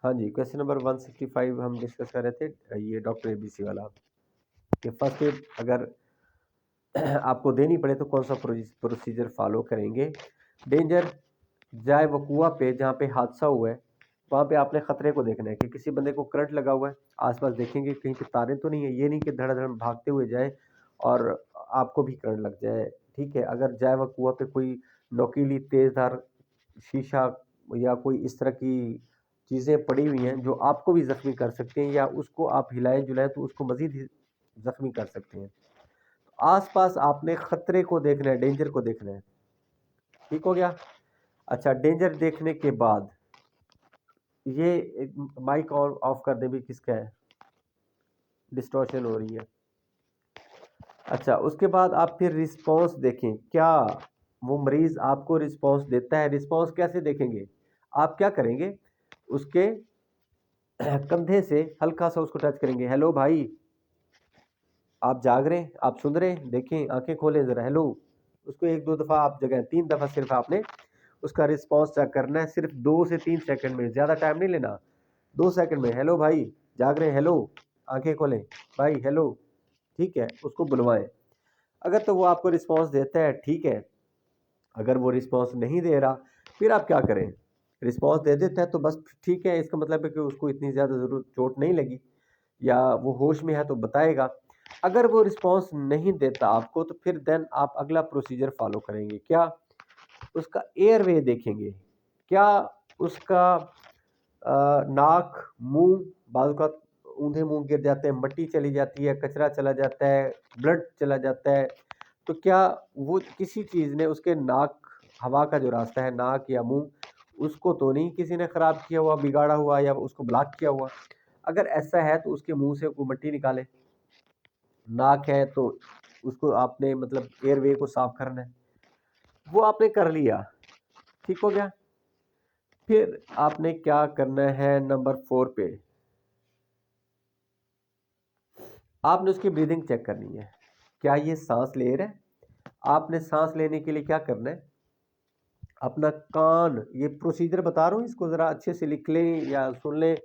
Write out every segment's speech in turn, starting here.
हाँ जी, question number 165 हम discuss कर रहे थे, ये डॉक्टर एबीसी वाला, कि फर्स्ट एड अगर आपको देनी पड़े तो कौन सा प्रोसीजर फॉलो करेंगे। डेंजर, जाए वो कुआं पे जहाँ पे हादसा हुआ है, वहाँ पे आपने खतरे को देखना है कि किसी बंदे को करंट लगा हुआ है, आसपास देखेंगे कहीं पे तारे तो नहीं है, ये नहीं कि धड़ाधड़ भागते हुए जाए और आपको भी करंट लग जाए। ठीक है, अगर जाए वो कुआं पे कोई नोकीली तेजधार शीशा या कोई इस तरह की चीज़ें पड़ी हुई हैं जो आपको भी जख्मी कर सकते हैं, या उसको आप हिलाएं जुलाएं तो उसको मजीद जख्मी कर सकते हैं। आसपास आपने खतरे को देखना है, डेंजर को देखना है। ठीक हो गया। अच्छा, डेंजर देखने के बाद ये माइक ऑफ कर दे भी, किसका है, डिस्टॉर्शन हो रही है। अच्छा, उसके बाद आप फिर रिस्पॉन्स देखें, क्या वो मरीज आपको रिस्पॉन्स देता है। रिस्पॉन्स कैसे देखेंगे, आप क्या करेंगे, उसके कंधे से हल्का सा उसको टच करेंगे, हेलो भाई, आप जाग रहे हैं, आप सुन रहे हैं, देखें, आंखें खोलें जरा, हेलो। उसको एक दो दफा, आप जगह 3 दफा सिर्फ आपने उसका रिस्पॉन्स चेक करना है, सिर्फ 2 से 3 सेकंड में, ज्यादा टाइम नहीं लेना। 2 सेकंड में, हेलो भाई, जाग रहे हैं, हेलो, आंखें खोलें भाई, हेलो। ठीक है, उसको बुलवाएं। अगर तो वो आपको रिस्पॉन्स देता है, ठीक है। अगर वो रिस्पॉन्स नहीं दे रहा, फिर आप क्या करें। रिस्पॉन्स दे देता है तो बस ठीक है, इसका मतलब है कि उसको इतनी ज़्यादा ज़रूरत, चोट नहीं लगी, या वो होश में है तो बताएगा। अगर वो रिस्पॉन्स नहीं देता आपको, तो फिर देन आप अगला प्रोसीजर फॉलो करेंगे, क्या, उसका एयरवे देखेंगे, क्या उसका नाक, मुंह, बाजू का ऊंधे मुंह गिर जाते हैं, मट्टी चली जाती है, कचरा चला जाता है, ब्लड चला जाता है, तो क्या वो किसी चीज़ ने उसके नाक, हवा का जो रास्ता है, नाक या मुंह, उसको तो नहीं किसी ने ख़राब किया हुआ, बिगाड़ा हुआ, या उसको ब्लॉक किया हुआ। अगर ऐसा है तो उसके मुंह से कोई मट्टी निकाले। नाक है तो उसको आपने मतलब एयरवे को साफ करना है, वो आपने कर लिया, ठीक हो गया। फिर आपने क्या करना है, नंबर 4 पे आपने उसकी ब्रीदिंग चेक करनी है, क्या ये सांस ले रहा है। आपने सांस लेने के लिए क्या करना है, अपना कान, ये प्रोसीजर बता रहा हूँ, इसको ज़रा अच्छे से लिख लें या सुन लें।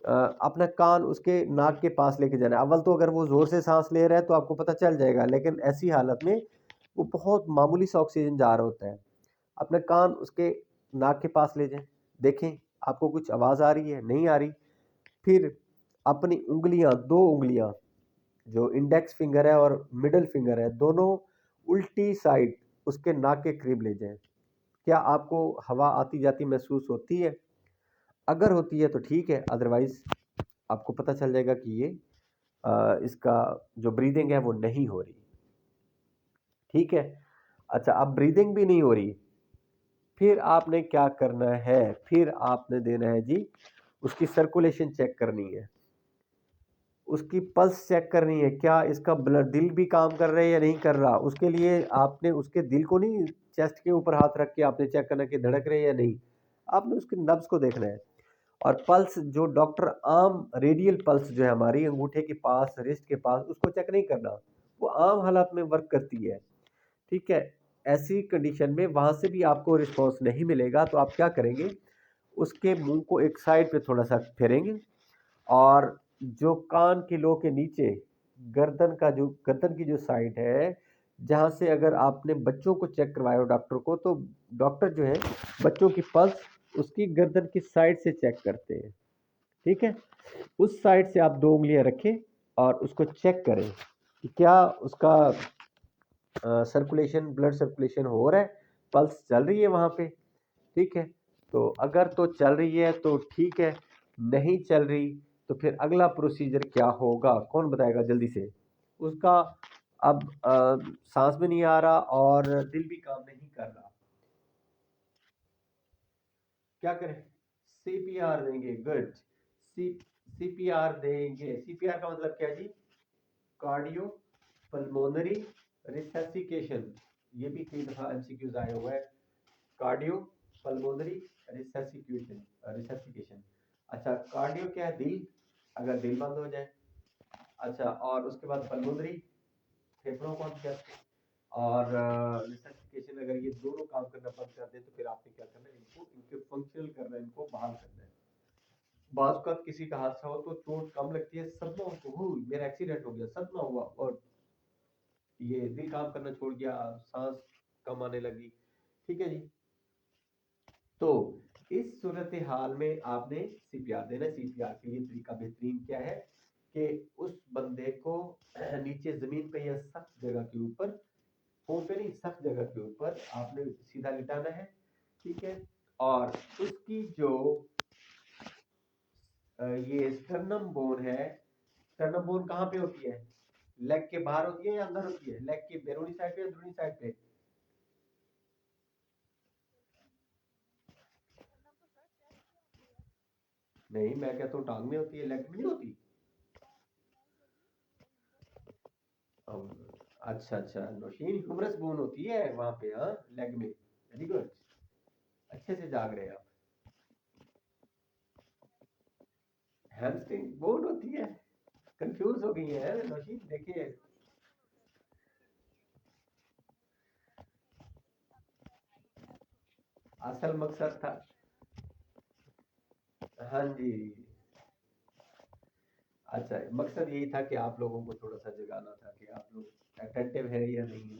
अपना कान उसके नाक के पास लेके जाना है। अव्वल तो अगर वो ज़ोर से सांस ले रहा है तो आपको पता चल जाएगा, लेकिन ऐसी हालत में वो बहुत मामूली सा ऑक्सीजन जा रहा होता है। अपना कान उसके नाक के पास ले जाएं, देखें आपको कुछ आवाज़ आ रही है, नहीं आ रही। फिर अपनी उंगलियां, 2 उंगलियां, जो इंडेक्स फिंगर है और मिडल फिंगर है, दोनों उल्टी साइड उसके नाक के करीब ले जाएं। क्या आपको हवा आती जाती महसूस होती है। अगर होती है तो ठीक है, अदरवाइज आपको पता चल जाएगा कि ये इसका जो ब्रीदिंग है वो नहीं हो रही। ठीक है। अच्छा, अब ब्रीदिंग भी नहीं हो रही, फिर आपने क्या करना है, फिर आपने देना है जी, उसकी सर्कुलेशन चेक करनी है, उसकी पल्स चेक करनी है, क्या इसका ब्लड, दिल भी काम कर रहा है या नहीं कर रहा। उसके लिए आपने उसके दिल को नहीं, चेस्ट के ऊपर हाथ रख के आपने चेक करना कि धड़क रहे या नहीं, आपने उसके नब्ज को देखना है। और पल्स जो डॉक्टर आम रेडियल पल्स जो है हमारी अंगूठे के पास, रिस्ट के पास, उसको चेक नहीं करना, वो आम हालात में वर्क करती है। ठीक है। ऐसी कंडीशन में वहां से भी आपको रिस्पॉन्स नहीं मिलेगा, तो आप क्या करेंगे, उसके मुंह को एक साइड पे थोड़ा सा फेरेंगे, और जो कान के लो के नीचे, गर्दन की जो साइड है, जहां से अगर आपने बच्चों को चेक करवाया हो डॉक्टर को, तो डॉक्टर जो है बच्चों की पल्स उसकी गर्दन की साइड से चेक करते हैं। ठीक है। उस साइड से आप 2 उंगलियां रखें और उसको चेक करें कि क्या उसका सर्कुलेशन, ब्लड सर्कुलेशन हो रहा है, पल्स चल रही है वहां पे। ठीक है। तो अगर तो चल रही है तो ठीक है, नहीं चल रही तो फिर अगला प्रोसीजर क्या होगा, कौन बताएगा जल्दी से। उसका अब सांस भी नहीं आ रहा और दिल भी काम नहीं कर रहा, क्या करें, सीपीआर देंगे। गुड। सीपीआर देंगे। सीपीआर का मतलब क्या जी, कार्डियो पल्मोनरी रिससिकेशन। ये भी कई दफा एमसीक्यूज आए हुए हैं, कार्डियो पल्मोनरी रिससिक्यूशन, रिससिकेशन। अच्छा, कार्डियो क्या है, दिल, अगर दिल बंद हो जाए। अच्छा, और उसके बाद पल्मोनरी, फेफड़ों को हम कहते हैं, और रिससिकेशन, अगर ये दोनों काम करना बंद कर दें तो फिर आपने क्या करना है, इनको, इनके फंक्शनल करना है, इनको बहाल करना है। बाज़ औक़ात किसी का हादसा हो तो चोट कम लगती है, सदमा मेरा एक्सीडेंट हो गया, सदमा हुआ और ये दिल काम करना छोड़ गया, सांस कम आने लगी। ठीक है जी। तो इस सूरत हाल में आपने सीपीआर देना। सीपीआर के लिए तरीका बेहतरीन क्या है कि उस बंदे को नीचे जमीन पे या सख्त जगह के ऊपर, फोन पे नहीं, सख्त जगह के ऊपर आपने सीधा लिटाना है। ठीक है। और उसकी जो ये स्टर्नम बोन है, स्टर्नम बोन कहाँ पे होती है? लेग के बाहर होती है या अंदर होती है? लेग की बैरूनी साइड पे या अंदरूनी साइड पे? नहीं, मैं कहता हूँ टांग में होती है, लेग में नहीं होती। अच्छा अच्छा, नौशीन ह्यूमरस बोन होती है वहां पे, हाँ, लेग में। वेरी गुड, अच्छे से जाग रहे हैं आप। हैमस्ट्रिंग बोन होती है, कंफ्यूज हो गई है नौशीन, देखिए। असल मकसद था, हाँ जी, अच्छा, मकसद यही था कि आप लोगों को थोड़ा सा जगाना था कि आप लोग अटेंटिव है या नहीं।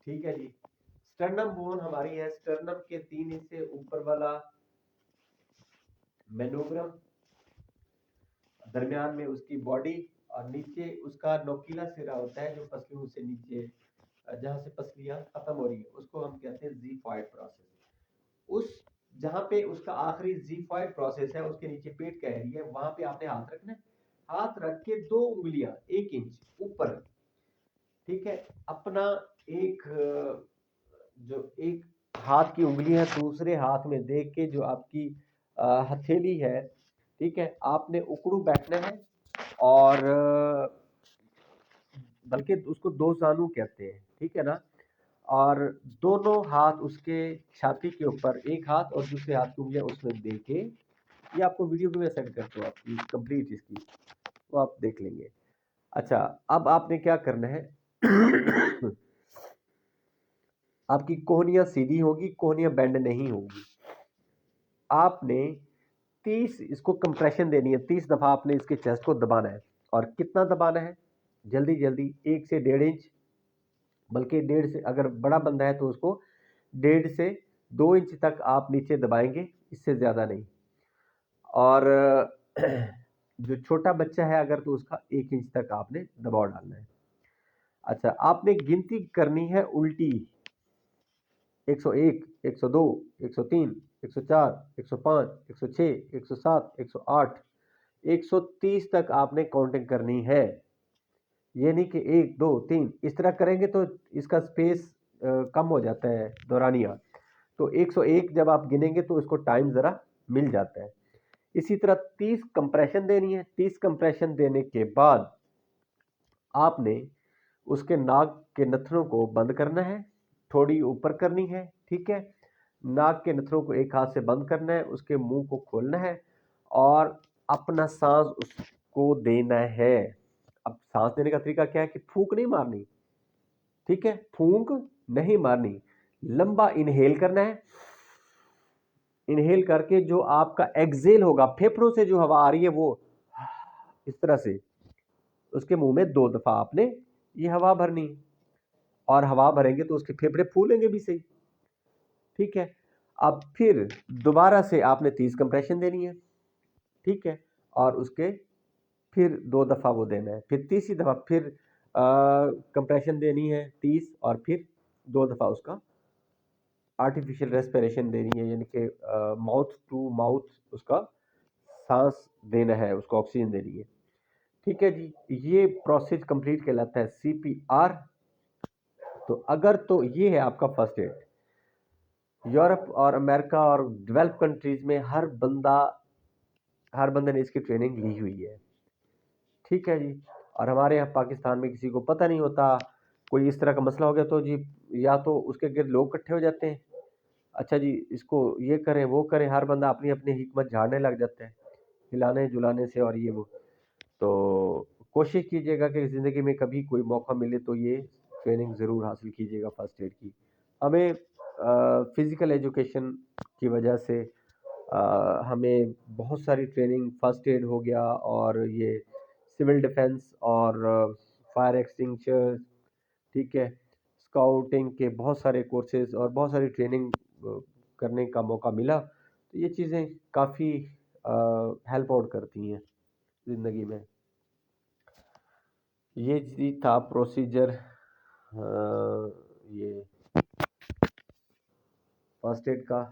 ठीक है जी। स्टर्नम बोन हमारी है, स्टर्नम के 3 इंच से ऊपर वाला मेनोग्राम, दरमियान में उसकी बॉडी, और नीचे उसका नोकीला सिरा होता है जो पसलियों से नीचे, जहां से पसलियां खत्म हो रही है, उसको हम कहते हैं ज़ीफॉइड प्रोसेस। उस जहां पे उसका आखिरी ज़ीफॉइड प्रोसेस है, उसके नीचे पेट का एरिया है, वहां पे आपने हाथ रखना है। हाथ रख के 2 उंगलियां 1 इंच ऊपर, ठीक है, अपना एक जो एक हाथ की उंगली है दूसरे हाथ में देख के जो आपकी हथेली है, ठीक है, आपने उकड़ू बैठना है। और बल्कि उसको दो जानू कहते हैं, ठीक है ना। और दोनों हाथ उसके छाती के ऊपर, एक हाथ और दूसरे हाथ की उंगलियां उसमें दे के, ये आपको वीडियो भी मैं सेंड करता हूँ आपकी कंप्लीट इसकी, वो आप देख लेंगे। अच्छा, अब आपने क्या करना है आपकी कोहनियां सीधी होगी, कोहनियां बेंड नहीं होगी। आपने 30 इसको कंप्रेशन देनी है, 30 दफा आपने इसके चेस्ट को दबाना है। और कितना दबाना है? जल्दी जल्दी, 1 से 1.5 इंच, बल्कि 1.5 से, अगर बड़ा बंदा है तो उसको 1.5 से 2 इंच तक आप नीचे दबाएंगे, इससे ज्यादा नहीं। और जो छोटा बच्चा है अगर, तो उसका 1 इंच तक आपने दबाव डालना है। अच्छा, आपने गिनती करनी है उल्टी, 101, 102, 103, 104, 105, 106, 107, 108, 130 तक आपने काउंटिंग करनी है। ये नहीं कि 1 2 3 इस तरह करेंगे तो इसका स्पेस कम हो जाता है दौरानिया। तो 101 जब आप गिनेंगे तो इसको टाइम ज़रा मिल जाता है। इसी तरह 30 कंप्रेशन देनी है। 30 कंप्रेशन देने के बाद आपने उसके नाक के नथनों को बंद करना है, थोड़ी ऊपर करनी है, ठीक है। नाक के नथनों को एक हाथ से बंद करना है, उसके मुंह को खोलना है और अपना सांस उसको देना है। अब सांस देने का तरीका क्या है कि फूंक नहीं मारनी, ठीक है, फूंक नहीं मारनी, लंबा इनहेल करना है। इनहेल करके जो आपका एक्सेल होगा, फेफड़ों से जो हवा आ रही है वो इस तरह से उसके मुंह में 2 दफा आपने ये हवा भरनी है। और हवा भरेंगे तो उसके फेफड़े फूलेंगे भी सही, ठीक है। अब फिर दोबारा से आपने 30 कंप्रेशन देनी है, ठीक है। और उसके फिर 2 दफा वो देना है, फिर तीसरी दफा फिर कंप्रेशन देनी है 30, और फिर 2 दफा उसका आर्टिफिशियल रेस्पिरेशन देनी है, यानी कि माउथ टू माउथ उसका सांस देना है, उसको ऑक्सीजन देनी है, ठीक है जी। ये प्रोसेस कंप्लीट कहलाता है सीपीआर। तो अगर, तो ये है आपका फर्स्ट एड। यूरोप और अमेरिका और डेवलप कंट्रीज में हर बंदे ने इसकी ट्रेनिंग ली हुई है, ठीक है जी। और हमारे यहाँ पाकिस्तान में किसी को पता नहीं होता, कोई इस तरह का मसला हो गया तो जी, या तो उसके गिर्द लोग इकट्ठे हो जाते हैं, अच्छा जी इसको ये करें वो करें, हर बंदा अपनी अपनी हिकमत झाड़ने लग जाता है, हिलाने जुलाने से और ये वो। तो कोशिश कीजिएगा कि ज़िंदगी में कभी कोई मौका मिले तो ये ट्रेनिंग ज़रूर हासिल कीजिएगा फर्स्ट एड की। हमें फिज़िकल एजुकेशन की वजह से हमें बहुत सारी ट्रेनिंग, फर्स्ट एड हो गया और ये सिविल डिफेंस और फायर एक्सटिंग्विशर, ठीक है, स्काउटिंग के बहुत सारे कोर्सेज और बहुत सारी ट्रेनिंग करने का मौका मिला। तो ये चीज़ें काफ़ी हेल्प आउट करती हैं ज़िंदगी में। ये जी था प्रोसीजर, ये फर्स्ट एड का।